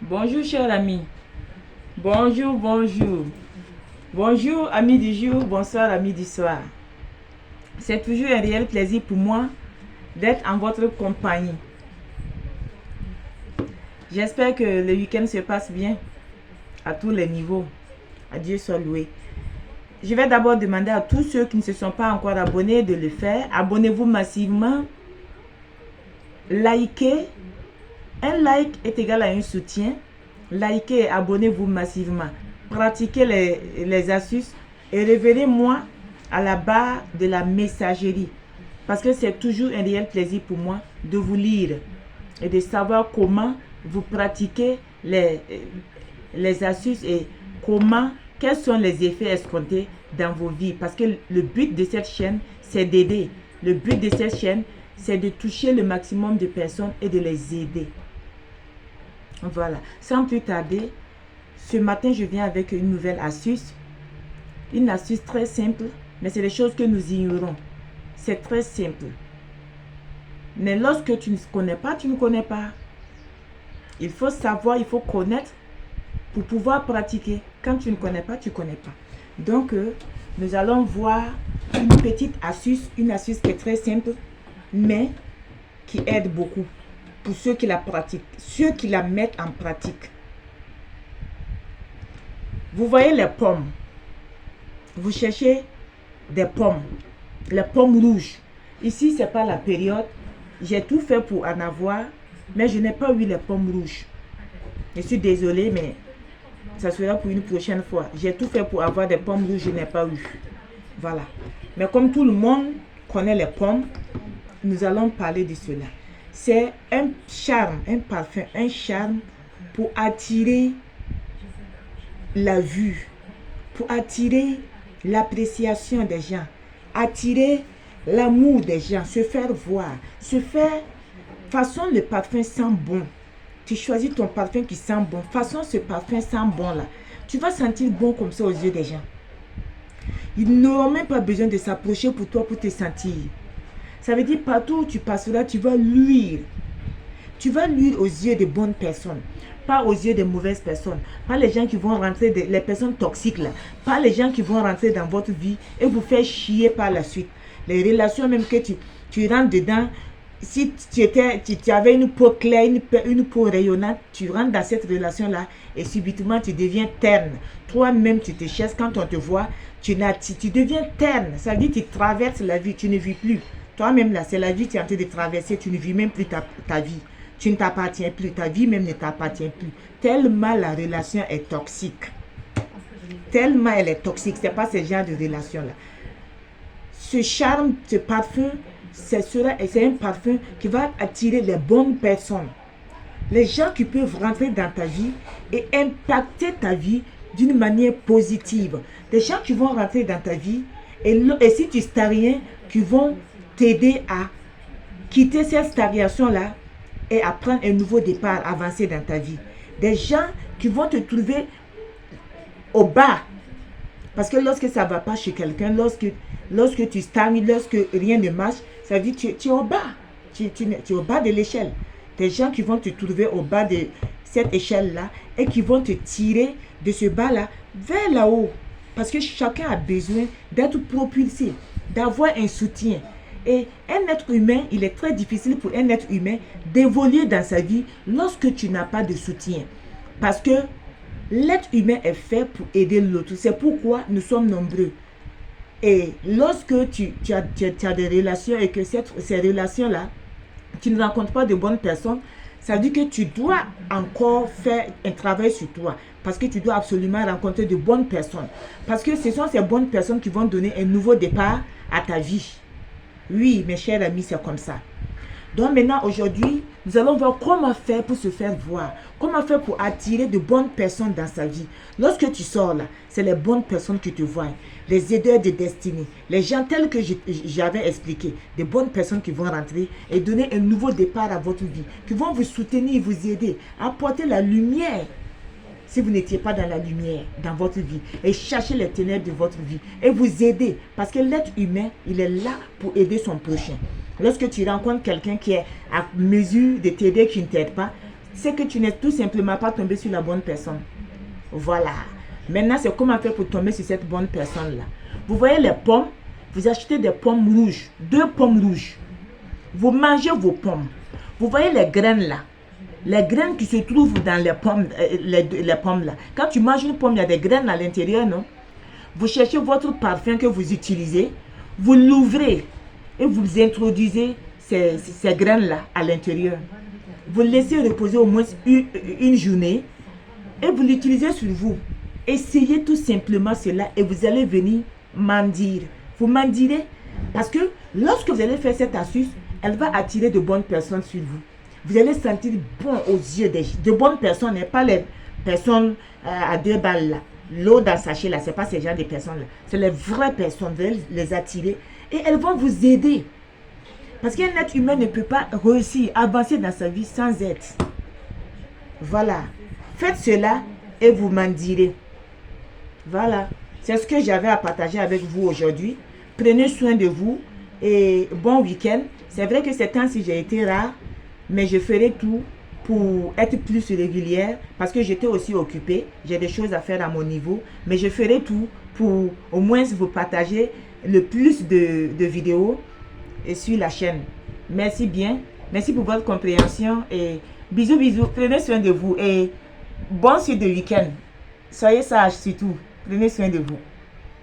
Bonjour, cher ami. Bonjour, bonjour. Bonjour, amis du jour. Bonsoir, amis du soir. C'est toujours un réel plaisir pour moi d'être en votre compagnie. J'espère que le week-end se passe bien à tous les niveaux. À Dieu soit loué. Je vais d'abord demander à tous ceux qui ne se sont pas encore abonnés de le faire. Abonnez-vous massivement. Likez. Un like est égal à un soutien. Likez et abonnez-vous massivement. Pratiquez les astuces et revenez-moi à la barre de la messagerie. Parce que c'est toujours un réel plaisir pour moi de vous lire et de savoir comment vous pratiquez les astuces et quels sont les effets escomptés dans vos vies. Parce que le but de cette chaîne, c'est d'aider. Le but de cette chaîne, c'est de toucher le maximum de personnes et de les aider. Voilà. Sans plus tarder, ce matin, je viens avec une nouvelle astuce. Une astuce très simple, mais c'est des choses que nous ignorons. C'est très simple. Mais lorsque tu ne connais pas, tu ne connais pas. Il faut savoir, il faut connaître pour pouvoir pratiquer. Quand tu ne connais pas, tu ne connais pas. Donc, nous allons voir une petite astuce, une astuce qui est très simple, mais qui aide beaucoup pour ceux qui la pratiquent, ceux qui la mettent en pratique. Vous voyez les pommes. Vous cherchez des pommes, les pommes rouges. Ici, ce n'est pas la période. J'ai tout fait pour en avoir, mais je n'ai pas eu les pommes rouges. Je suis désolée, mais ça sera pour une prochaine fois. J'ai tout fait pour avoir des pommes rouges, je n'ai pas eu. Voilà. Mais comme tout le monde connaît les pommes, nous allons parler de cela. C'est un charme, un parfum, un charme pour attirer la vue, pour attirer l'appréciation des gens, attirer l'amour des gens, se faire voir, se faire... Façon le parfum sent bon. Tu choisis ton parfum qui sent bon. Façon ce parfum sent bon là. Tu vas sentir bon comme ça aux yeux des gens. Ils n'auront même pas besoin de s'approcher pour toi pour te sentir. Ça veut dire partout où tu passeras, tu vas luire. Tu vas luire aux yeux de bonnes personnes. Pas aux yeux de mauvaises personnes. Pas les gens qui vont rentrer, les personnes toxiques là. Pas les gens qui vont rentrer dans votre vie et vous faire chier par la suite. Les relations même que tu rentres dedans. Si tu avais une peau claire, une peau rayonnante, tu rentres dans cette relation-là et subitement tu deviens terne. Toi-même, tu te cherches quand on te voit, tu deviens terne. Ça veut dire que tu traverses la vie, tu ne vis plus. Toi-même, là, c'est la vie que tu es en train de traverser, tu ne vis même plus ta vie. Tu ne t'appartiens plus, ta vie même ne t'appartient plus. Tellement la relation est toxique. Tellement elle est toxique, ce n'est pas ce genre de relation-là. Ce charme, ce parfum, c'est un parfum qui va attirer les bonnes personnes. Les gens qui peuvent rentrer dans ta vie et impacter ta vie d'une manière positive. Des gens qui vont rentrer dans ta vie et si tu n'as rien, qui vont t'aider à quitter cette stagnation-là et à prendre un nouveau départ, avancer dans ta vie. Des gens qui vont te trouver au bas. Parce que lorsque ça ne va pas chez quelqu'un, lorsque tu stagnes, lorsque rien ne marche, ça veut dire que tu es au bas. Tu es au bas de l'échelle. Des gens qui vont te trouver au bas de cette échelle-là et qui vont te tirer de ce bas-là vers là-haut. Parce que chacun a besoin d'être propulsé, d'avoir un soutien. Et un être humain, il est très difficile pour un être humain d'évoluer dans sa vie lorsque tu n'as pas de soutien. Parce que l'être humain est fait pour aider l'autre. C'est pourquoi nous sommes nombreux. Et lorsque tu as des relations et que ces relations-là, tu ne rencontres pas de bonnes personnes, ça veut dire que tu dois encore faire un travail sur toi. Parce que tu dois absolument rencontrer de bonnes personnes. Parce que ce sont ces bonnes personnes qui vont donner un nouveau départ à ta vie. Oui, mes chers amis, c'est comme ça. Donc maintenant, aujourd'hui, nous allons voir comment faire pour se faire voir. Comment faire pour attirer de bonnes personnes dans sa vie. Lorsque tu sors là, c'est les bonnes personnes qui te voient. Les aideurs de destinée. Les gens tels que j'avais expliqué. Des bonnes personnes qui vont rentrer et donner un nouveau départ à votre vie. Qui vont vous soutenir, vous aider. Apporter la lumière. Si vous n'étiez pas dans la lumière, dans votre vie. Et chercher les ténèbres de votre vie. Et vous aider. Parce que l'être humain, il est là pour aider son prochain. Lorsque tu rencontres quelqu'un qui est à mesure de t'aider, qui ne t'aide pas, c'est que tu n'es tout simplement pas tombé sur la bonne personne. Voilà. Maintenant, c'est comment faire pour tomber sur cette bonne personne-là. Vous voyez les pommes, vous achetez des pommes rouges, 2 pommes rouges. Vous mangez vos pommes. Vous voyez les graines là. Les graines qui se trouvent dans les pommes, les pommes là. Quand tu manges une pomme, il y a des graines à l'intérieur, non? Vous cherchez votre parfum que vous utilisez, vous l'ouvrez et vous introduisez ces graines-là à l'intérieur. Vous laissez reposer au moins une journée et vous l'utilisez sur vous. Essayez tout simplement cela et vous allez venir mendier. Vous mendirez parce que lorsque vous allez faire cette astuce, elle va attirer de bonnes personnes sur vous. Vous allez sentir bon aux yeux de bonnes personnes et pas les personnes à 2 balles là. L'eau dans le sachet là, ce n'est pas ces gens de personnes là. C'est les vraies personnes, vous allez les attirer et elles vont vous aider. Parce qu'un être humain ne peut pas réussir, avancer dans sa vie sans aide. Voilà. Faites cela et vous m'en direz. Voilà. C'est ce que j'avais à partager avec vous aujourd'hui. Prenez soin de vous et bon week-end. C'est vrai que ces temps-ci j'ai été rare, mais je ferai tout pour être plus régulière parce que j'étais aussi occupée. J'ai des choses à faire à mon niveau, mais je ferai tout pour au moins vous partager le plus de vidéos et sur la chaîne. Merci bien. Merci pour votre compréhension et bisous, bisous. Prenez soin de vous et bon suite de week-end. Soyez sages surtout. Prenez soin de vous.